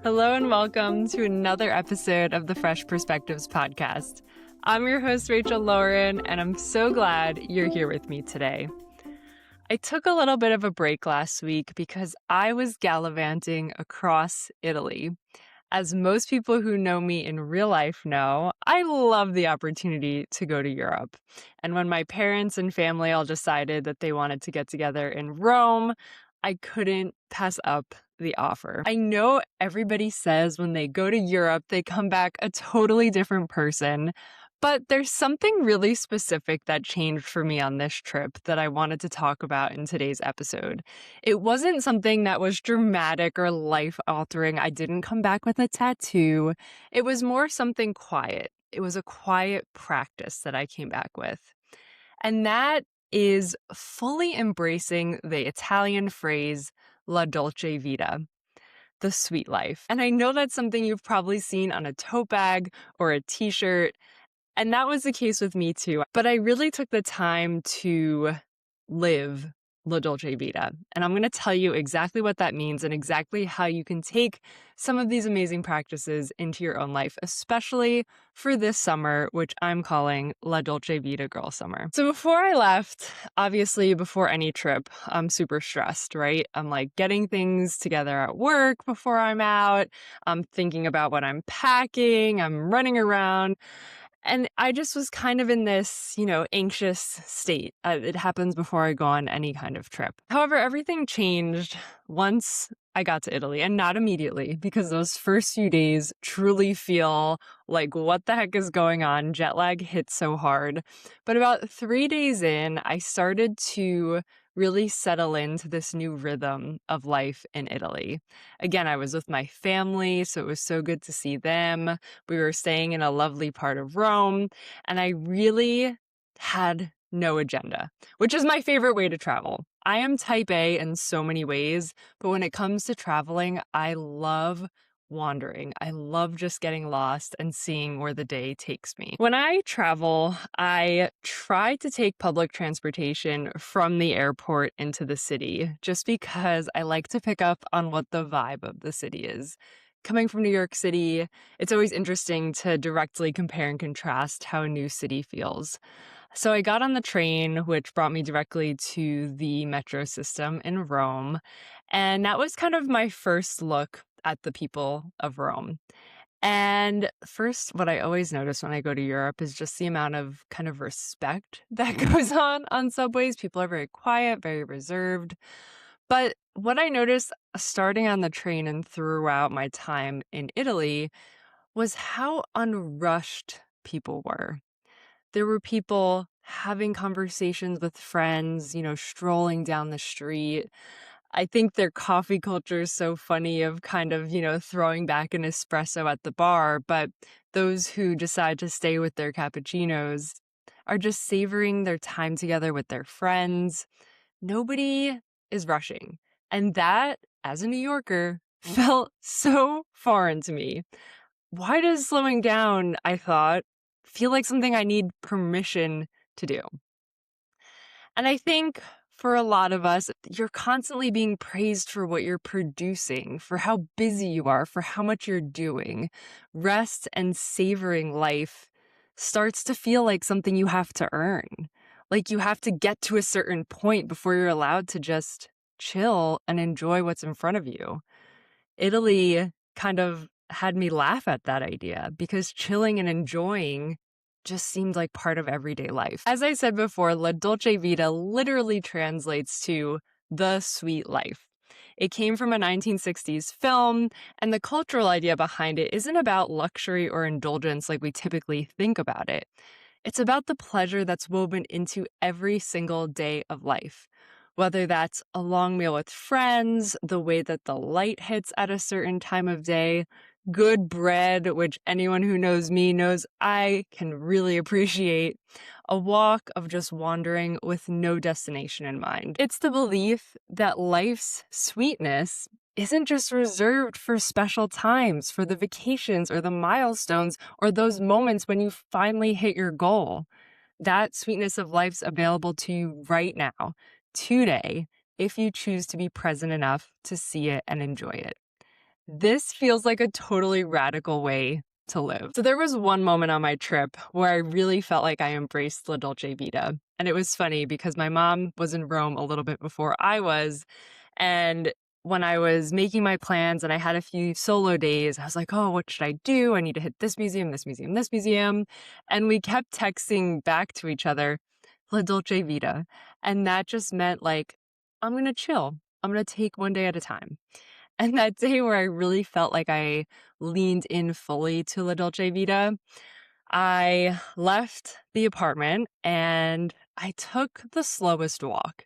Hello and welcome to another episode of the Fresh Perspectives podcast. I'm your host, Rachel Lauren, and I'm so glad you're here with me today. I took a little bit of a break last week because I was gallivanting across Italy. As most people who know me in real life know, I love the opportunity to go to Europe. And when my parents and family all decided that they wanted to get together in Rome, I couldn't pass up the offer. I know everybody says when they go to Europe, they come back a totally different person. But there's something really specific that changed for me on this trip that I wanted to talk about in today's episode. It wasn't something that was dramatic or life-altering. I didn't come back with a tattoo. It was more something quiet. It was a quiet practice that I came back with. And that is fully embracing the Italian phrase, la dolce vita, the sweet life. And I know that's something you've probably seen on a tote bag or a t-shirt. And that was the case with me too. But I really took the time to live La Dolce Vita. And I'm going to tell you exactly what that means and exactly how you can take some of these amazing practices into your own life, especially for this summer, which I'm calling La Dolce Vita Girl Summer. So before I left, obviously before any trip, I'm super stressed, right? I'm like getting things together at work before I'm out. I'm thinking about what I'm packing. I'm running around. And I just was kind of in this, anxious state. It happens before I go on any kind of trip. However, everything changed once I got to Italy, and not immediately, because those first few days truly feel like, what the heck is going on? Jet lag hit so hard. But about 3 days in, I started to really settle into this new rhythm of life in Italy. Again, I was with my family, so it was so good to see them. We were staying in a lovely part of Rome, and I really had no agenda, which is my favorite way to travel. I am type A in so many ways, but when it comes to traveling, I love wandering. I love just getting lost and seeing where the day takes me. When I travel, I try to take public transportation from the airport into the city, just because I like to pick up on what the vibe of the city is. Coming from New York City, it's always interesting to directly compare and contrast how a new city feels. So I got on the train, which brought me directly to the metro system in Rome. And that was kind of my first look at the people of Rome. And first, what I always notice when I go to Europe is just the amount of kind of respect that goes on subways. People are very quiet, very reserved. But what I noticed starting on the train and throughout my time in Italy was how unrushed people were. There were people having conversations with friends, strolling down the street. I think their coffee culture is so funny of kind of, throwing back an espresso at the bar, but those who decide to stay with their cappuccinos are just savoring their time together with their friends. Nobody is rushing. And that, as a New Yorker, felt so foreign to me. Why does slowing down, I thought, feel like something I need permission to do? And I think for a lot of us, you're constantly being praised for what you're producing, for how busy you are, for how much you're doing. Rest and savoring life starts to feel like something you have to earn. Like you have to get to a certain point before you're allowed to just chill and enjoy what's in front of you. Italy kind of had me laugh at that idea because chilling and enjoying just seemed like part of everyday life. As I said before, La Dolce Vita literally translates to the sweet life. It came from a 1960s film, and the cultural idea behind it isn't about luxury or indulgence like we typically think about it. It's about the pleasure that's woven into every single day of life. Whether that's a long meal with friends, the way that the light hits at a certain time of day, good bread, which anyone who knows me knows I can really appreciate, a walk of just wandering with no destination in mind. It's the belief that life's sweetness isn't just reserved for special times, for the vacations or the milestones or those moments when you finally hit your goal. That sweetness of life's available to you right now, today, if you choose to be present enough to see it and enjoy it. this feels like a totally radical way to live. So there was one moment on my trip where I really felt like I embraced La Dolce Vita. And it was funny because my mom was in Rome a little bit before I was. And when I was making my plans and I had a few solo days, I was like, oh, what should I do? I need to hit this museum, this museum, this museum. And we kept texting back to each other, La Dolce Vita. And that just meant like, I'm going to chill. I'm going to take one day at a time. And that day where I really felt like I leaned in fully to La Dolce Vita, I left the apartment and I took the slowest walk.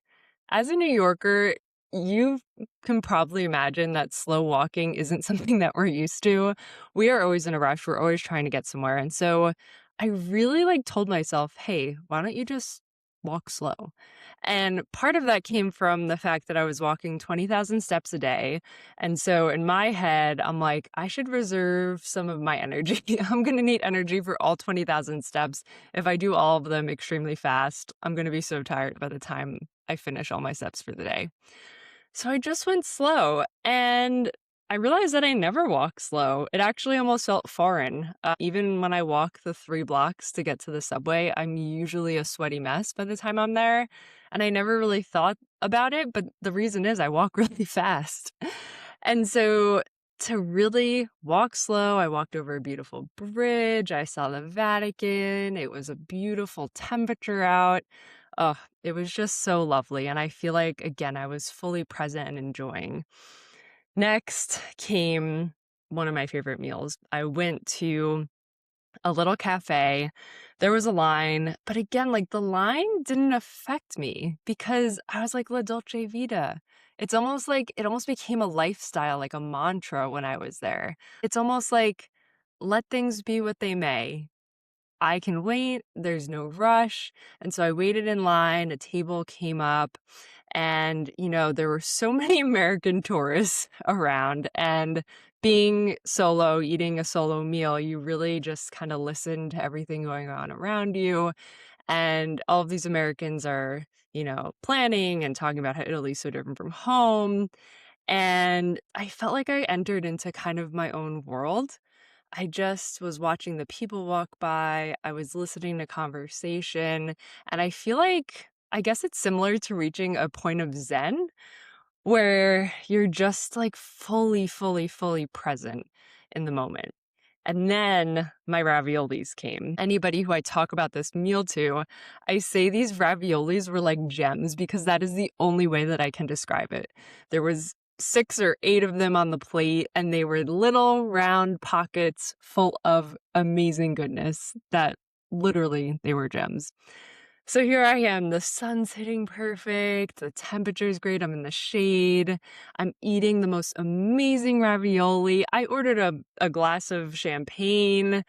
As a New Yorker, you can probably imagine that slow walking isn't something that we're used to. We are always in a rush. We're always trying to get somewhere. And so I really told myself, hey, why don't you just walk slow? And part of that came from the fact that I was walking 20,000 steps a day. And so in my head, I'm like, I should reserve some of my energy. I'm going to need energy for all 20,000 steps. If I do all of them extremely fast, I'm going to be so tired by the time I finish all my steps for the day. So I just went slow and I realized that I never walk slow. It actually almost felt foreign. Even when I walk the 3 blocks to get to the subway, I'm usually a sweaty mess by the time I'm there. And I never really thought about it, but the reason is I walk really fast. And so to really walk slow, I walked over a beautiful bridge. I saw the Vatican. It was a beautiful temperature out. Oh, it was just so lovely. And I feel like, again, I was fully present and enjoying. Next came one of my favorite meals. I went to a little cafe. There was a line, but again, the line didn't affect me because I was like, La Dolce Vita. It's almost like it almost became a lifestyle, like a mantra when I was there. It's almost like, let things be what they may. I can wait, there's no rush. And so I waited in line, a table came up, and, there were so many American tourists around. And being solo, eating a solo meal, you really just kind of listen to everything going on around you. And all of these Americans are, planning and talking about how Italy's so different from home. And I felt like I entered into kind of my own world. I just was watching the people walk by. I was listening to conversation. And I feel like, I guess it's similar to reaching a point of Zen where you're just fully, fully, fully present in the moment. And then my raviolis came. Anybody who I talk about this meal to, I say these raviolis were like gems because that is the only way that I can describe it. There was 6 or 8 of them on the plate, and they were little round pockets full of amazing goodness that literally they were gems. So here I am, the sun's hitting perfect, the temperature's great, I'm in the shade, I'm eating the most amazing ravioli. I ordered a glass of champagne,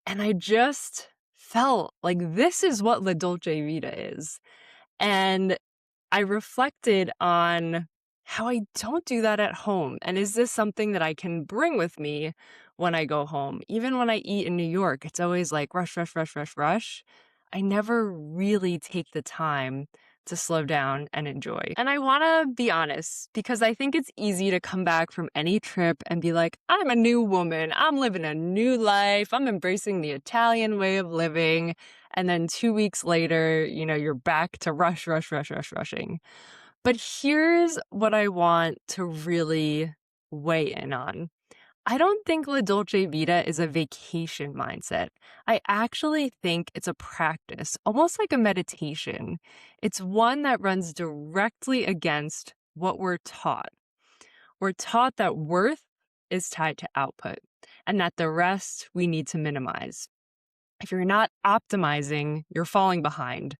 and I just felt like this is what La Dolce Vita is. And I reflected on how I don't do that at home. And is this something that I can bring with me when I go home? Even when I eat in New York, it's always like rush, rush, rush, rush, rush. I never really take the time to slow down and enjoy. And I want to be honest because I think it's easy to come back from any trip and be like, I'm a new woman. I'm living a new life. I'm embracing the Italian way of living. And then 2 weeks later, you're back to rush, rush, rush, rush, rushing. But here's what I want to really weigh in on. I don't think La Dolce Vita is a vacation mindset. I actually think it's a practice, almost like a meditation. It's one that runs directly against what we're taught. We're taught that worth is tied to output and that the rest we need to minimize. If you're not optimizing, you're falling behind.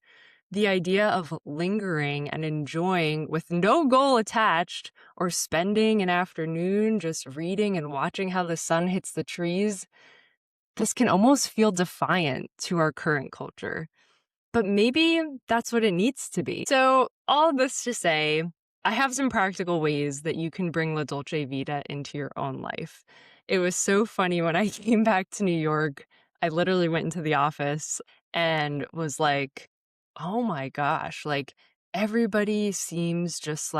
The idea of lingering and enjoying with no goal attached or spending an afternoon just reading and watching how the sun hits the trees, this can almost feel defiant to our current culture. But maybe that's what it needs to be. So all of this to say, I have some practical ways that you can bring La Dolce Vita into your own life. It was so funny when I came back to New York, I literally went into the office and was like, oh my gosh, everybody seems just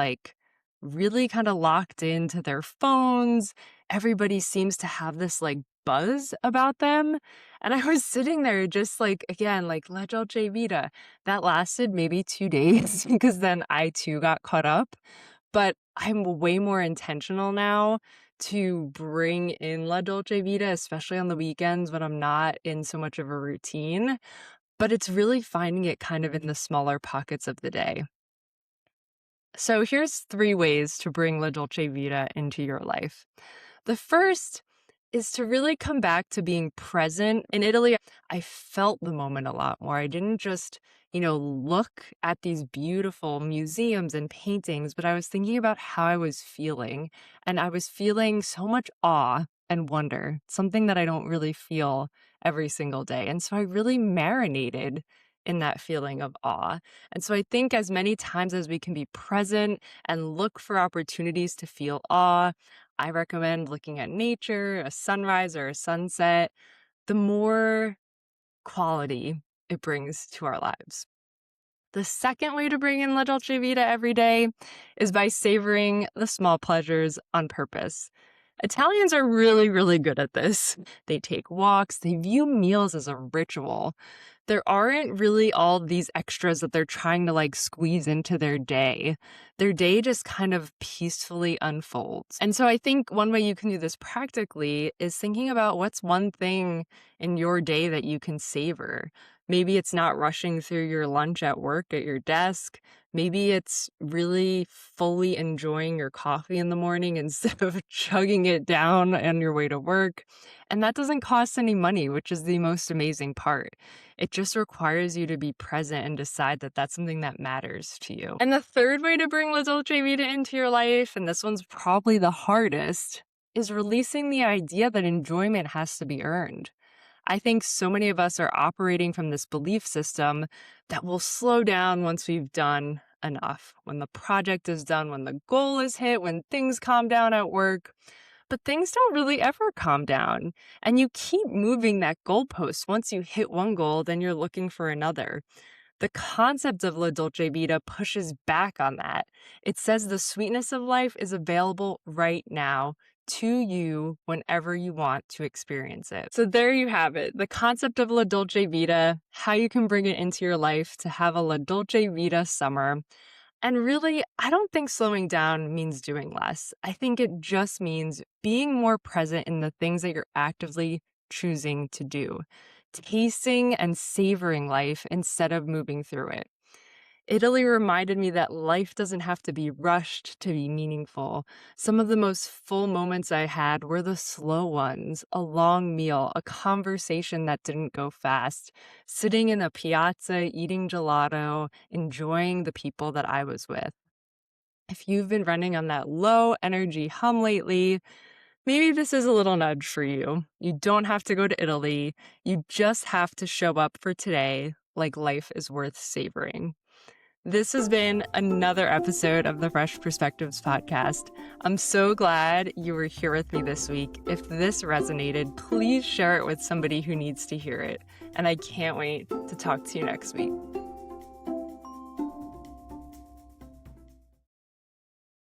really kind of locked into their phones. everybody seems to have this like buzz about them. And I was sitting there just like, again, like La Dolce Vita. That lasted maybe 2 days because then I too got caught up. But I'm way more intentional now to bring in La Dolce Vita, especially on the weekends when I'm not in so much of a routine. But it's really finding it kind of in the smaller pockets of the day. So here's 3 ways to bring La Dolce Vita into your life. The first is to really come back to being present. In Italy, I felt the moment a lot more. I didn't just, look at these beautiful museums and paintings, but I was thinking about how I was feeling. And I was feeling so much awe and wonder, something that I don't really feel every single day. And so I really marinated in that feeling of awe. And so I think as many times as we can be present and look for opportunities to feel awe, I recommend looking at nature, a sunrise or a sunset, the more quality it brings to our lives. The second way to bring in La Dolce Vita every day is by savoring the small pleasures on purpose. Italians are really, really good at this. They take walks, they view meals as a ritual. There aren't really all these extras that they're trying to like squeeze into their day. Their day just kind of peacefully unfolds. And so I think one way you can do this practically is thinking about what's one thing in your day that you can savor. Maybe it's not rushing through your lunch at work at your desk. Maybe it's really fully enjoying your coffee in the morning instead of chugging it down on your way to work. And that doesn't cost any money, which is the most amazing part. It just requires you to be present and decide that that's something that matters to you. And the third way to bring La Dolce Vita into your life, and this one's probably the hardest, is releasing the idea that enjoyment has to be earned. I think so many of us are operating from this belief system that we'll slow down once we've done enough, when the project is done, when the goal is hit, when things calm down at work. But things don't really ever calm down. And you keep moving that goalpost. Once you hit one goal, then you're looking for another. The concept of La Dolce Vita pushes back on that. It says the sweetness of life is available right now to you whenever you want to experience it. So there you have it, the concept of La Dolce Vita, how you can bring it into your life to have a La Dolce Vita summer. And really, I don't think slowing down means doing less. I think it just means being more present in the things that you're actively choosing to do, tasting and savoring life instead of moving through it. Italy reminded me that life doesn't have to be rushed to be meaningful. Some of the most full moments I had were the slow ones, a long meal, a conversation that didn't go fast, sitting in a piazza, eating gelato, enjoying the people that I was with. If you've been running on that low energy hum lately, maybe this is a little nudge for you. You don't have to go to Italy. You just have to show up for today like life is worth savoring. This has been another episode of the Fresh Perspectives podcast. I'm so glad you were here with me this week. If this resonated, please share it with somebody who needs to hear it. And I can't wait to talk to you next week.